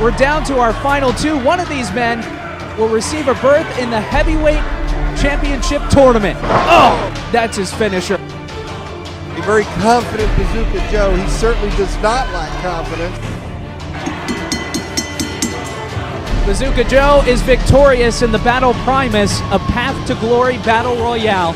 We're down to our final two. One of these men will receive a berth in the Heavyweight Championship Tournament. Oh, that's his finisher. A very confident Bazooka Joe. He certainly does not lack confidence. Bazooka Joe is victorious in the Battle Primus, a Path to Glory Battle Royale.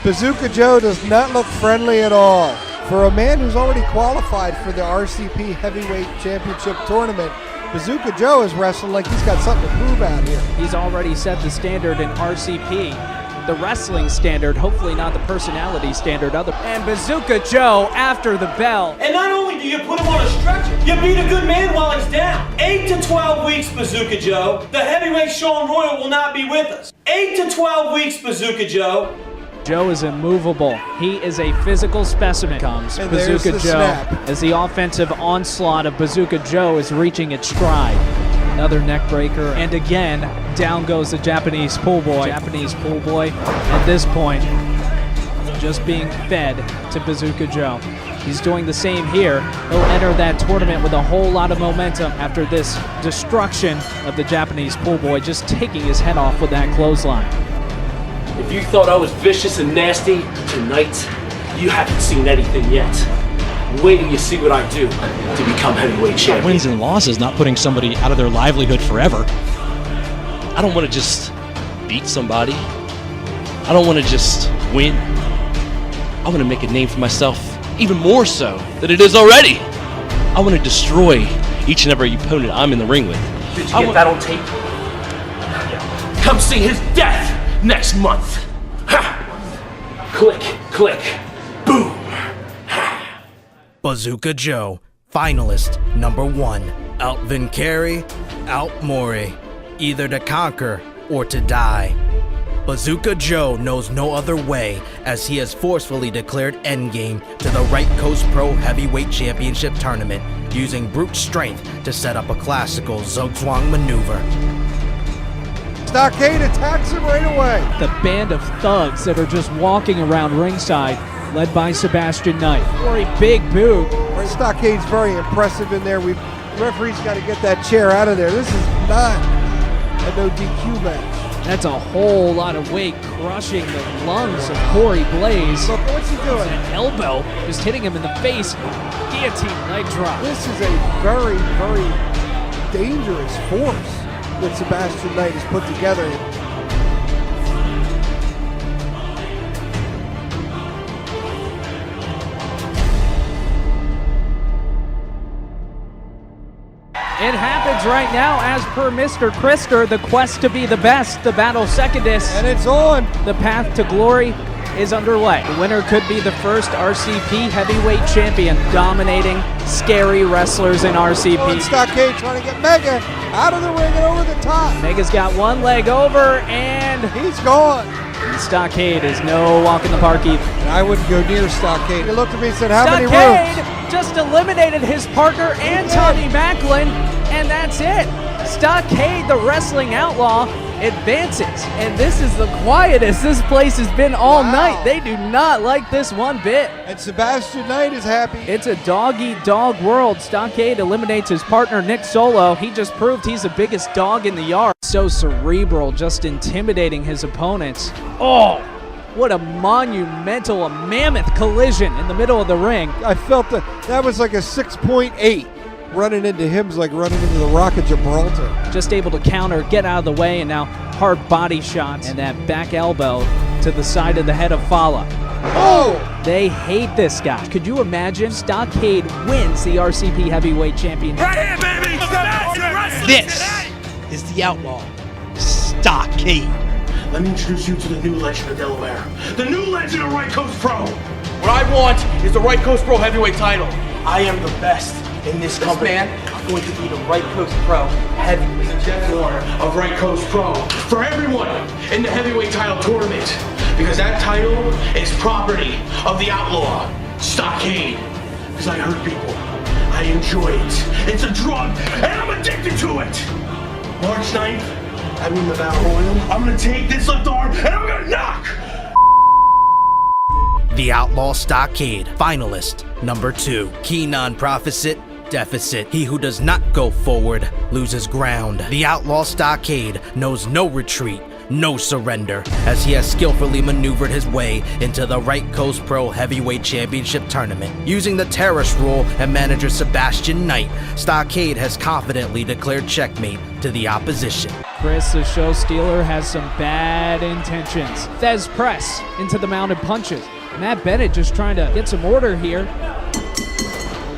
Bazooka Joe does not look friendly at all. For a man who's already qualified for the RCP Heavyweight Championship Tournament, Bazooka Joe is wrestling like he's got something to prove out here. He's already set the standard in RCP, the wrestling standard, hopefully not the personality standard. And Bazooka Joe after the bell. And not only do you put him on a stretcher, you beat a good man while he's down. 8 to 12 weeks, Bazooka Joe. The heavyweight Sean Royal will not be with us. 8 to 12 weeks, Bazooka Joe. Joe is immovable. He is a physical specimen. Comes and Bazooka the Joe snap. as the offensive onslaught of Bazooka Joe is reaching its stride. Another neck breaker, and again, down goes the Japanese pool boy. At this point, just being fed to Bazooka Joe. He's doing the same here. He'll enter that tournament with a whole lot of momentum after this destruction of the Japanese pool boy, just taking his head off with that clothesline. If you thought I was vicious and nasty, tonight, you haven't seen anything yet. Wait till you see what I do to become heavyweight champion. Wins and losses, not putting somebody out of their livelihood forever. I don't want to just beat somebody. I don't want to just win. I want to make a name for myself, even more so than it is already. I want to destroy each and every opponent I'm in the ring with. Did you get that on tape? Come see his death next month. Ha! Click, click, boom. Bazooka Joe, finalist number 1. Out Vincari, out Mori. Either to conquer or to die. Bazooka Joe knows no other way, as he has forcefully declared endgame to the Right Coast Pro Heavyweight Championship Tournament, using brute strength to set up a classical Zugzwang maneuver. Stockade attacks him right away. The band of thugs that are just walking around ringside, led by Sebastian Knight. For a big boot. Stockade's very impressive in there. Referee's got to get that chair out of there. This is not a no DQ match. That's a whole lot of weight crushing the lungs of Corey Blaze. Look, what's he doing? An elbow just hitting him in the face. Guillotine leg drop. This is a very, very dangerous force that Sebastian Knight has put together. It happens right now, as per Mr. Krister, the quest to be the best, the battle Secundus. And it's on. The path to glory is underway. The winner could be the first RCP Heavyweight Champion, dominating scary wrestlers in RCP. Oh, Stockade trying to get Mega out of the ring and over the top. Mega's got one leg over, and he's gone. Stockade is no walk in the park either. And I wouldn't go near Stockade. He looked at me and said, how many rooms? Stockade just eliminated his partner, Tommy Macklin, and that's it. Stockade, the wrestling outlaw, advances. And this is the quietest this place has been all night. They do not like this one bit. And Sebastian Knight is happy. It's a dog-eat-dog world. Stockade eliminates his partner, Nick Solo. He just proved he's the biggest dog in the yard. So cerebral, just intimidating his opponents. Oh, what a monumental, a mammoth collision in the middle of the ring. I felt that was like a 6.8. Running into him's like running into the Rock of Gibraltar. Just able to counter, get out of the way, and now hard body shots and that back elbow to the side of the head of Fala. Oh! They hate this guy. Could you imagine? Stockade wins the RCP Heavyweight Champion. Right here, baby! This is the Outlaw, Stockade. Let me introduce you to the new legend of Delaware. The new legend of Right Coast Pro. What I want is the Right Coast Pro Heavyweight title. I am the best in this company. I'm going to be the Right Coast Pro Heavyweight Champion of Right Coast Pro for everyone in the heavyweight title tournament, because that title is property of the Outlaw, Stockade. Because I hurt people, I enjoy it. It's a drug, and I'm addicted to it. March 9th, I win the Battle Royal. I'm gonna take this left arm, and I'm gonna knock the Outlaw Stockade, finalist number 2. Key non-profit deficit. He who does not go forward loses ground. The Outlaw Stockade knows no retreat, no surrender, as he has skillfully maneuvered his way into the Right Coast Pro Heavyweight Championship Tournament. Using the terrorist rule and manager Sebastian Knight, Stockade has confidently declared checkmate to the opposition. Chris, the show stealer, has some bad intentions. Thez press into the mounted punches. Matt Bennett just trying to get some order here.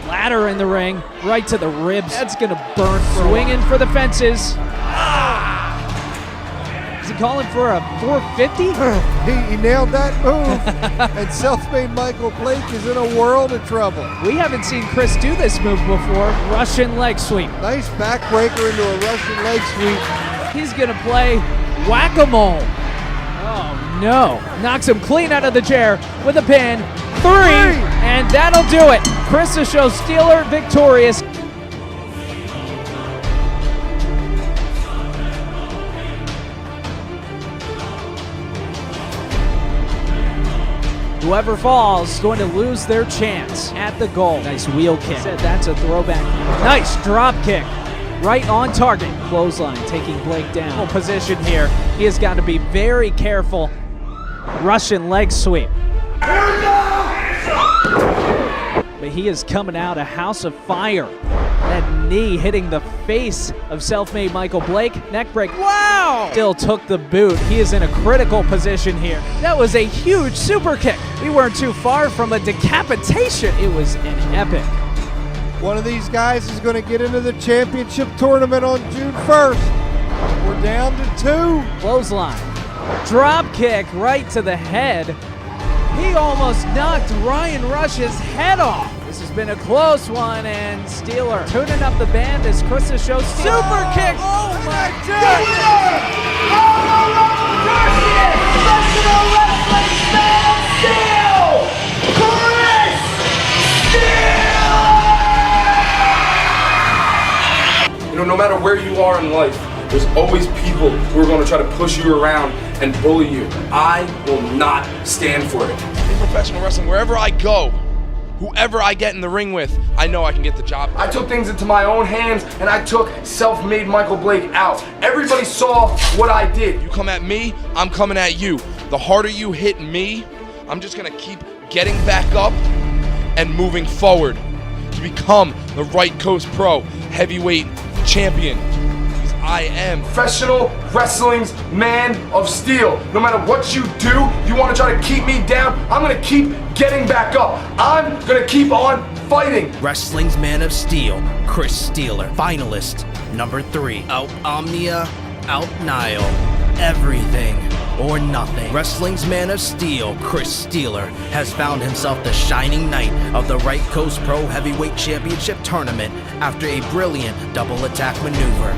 Ladder in the ring, right to the ribs. That's gonna burn. Swinging for the fences. Is he calling for a 450? He nailed that move, and self-made Michael Blake is in a world of trouble. We haven't seen Chris do this move before. Russian leg sweep. Nice backbreaker into a Russian leg sweep. He's gonna play whack-a-mole. Oh no. Knocks him clean out of the chair with a pin. 3, and that'll do it. Chris the Show Stealer victorious. Whoever falls is going to lose their chance at the goal. Nice wheel kick. Said that's a throwback. Nice drop kick. Right on target. Clothesline taking Blake down. Position here. He has got to be very careful. Russian leg sweep. But he is coming out a house of fire. That knee hitting the face of self-made Michael Blake. Neck break. Wow! Still took the boot. He is in a critical position here. That was a huge super kick. We weren't too far from a decapitation. It was an epic. One of these guys is going to get into the championship tournament on June 1st. We're down to 2. Clothesline. Drop kick right to the head. He almost knocked Ryan Rush's head off. This has been a close one, and Steeler tuning up the band as Chris the Show Steeler. Super kick! Oh my God! All Rumble Quartus! Professional Wrestling Man of Steel! Chris Steeler! You know, no matter where you are in life, there's always people who are going to try to push you around and bully you. I will not stand for it. In professional wrestling, wherever I go, whoever I get in the ring with, I know I can get the job. I took things into my own hands and I took self-made Michael Blake out. Everybody saw what I did. You come at me, I'm coming at you. The harder you hit me, I'm just gonna keep getting back up and moving forward to become the Right Coast Pro Heavyweight Champion. Because I am Professional wrestling's man of steel. No matter what you do, you want to try to keep me down, I'm going to keep getting back up. I'm going to keep on fighting. Wrestling's Man of Steel, Chris Steeler, finalist number 3. Out Omnia, out Nile, everything or nothing. Wrestling's Man of Steel, Chris Steeler, has found himself the shining knight of the Right Coast Pro Heavyweight Championship Tournament after a brilliant double attack maneuver.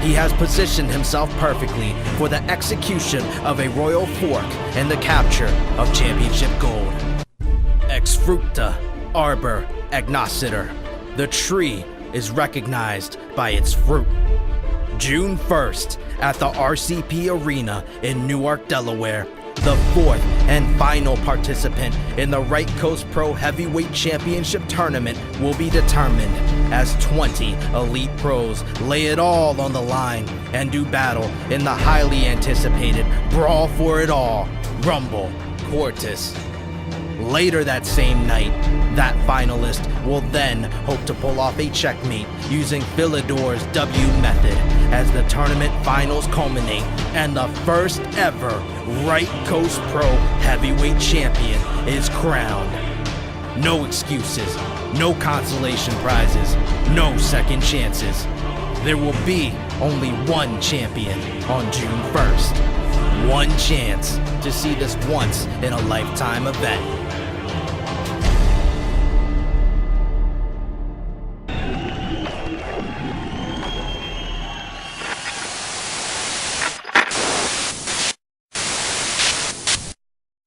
He has positioned himself perfectly for the execution of a royal fork and the capture of championship gold. Ex fructa, arbor, agnoscitor. The tree is recognized by its fruit. June 1st at the RCP Arena in Newark, Delaware, the 4th and final participant in the Right Coast Pro Heavyweight Championship Tournament will be determined as 20 elite pros lay it all on the line and do battle in the highly anticipated Brawl for It All Rumble Quartus. Later that same night, that finalist will then hope to pull off a checkmate using Philidor's W method as the tournament finals culminate and the first ever Right Coast Pro Heavyweight Champion is crowned. No excuses, no consolation prizes, no second chances. There will be only one champion on June 1st. One chance to see this once in a lifetime event.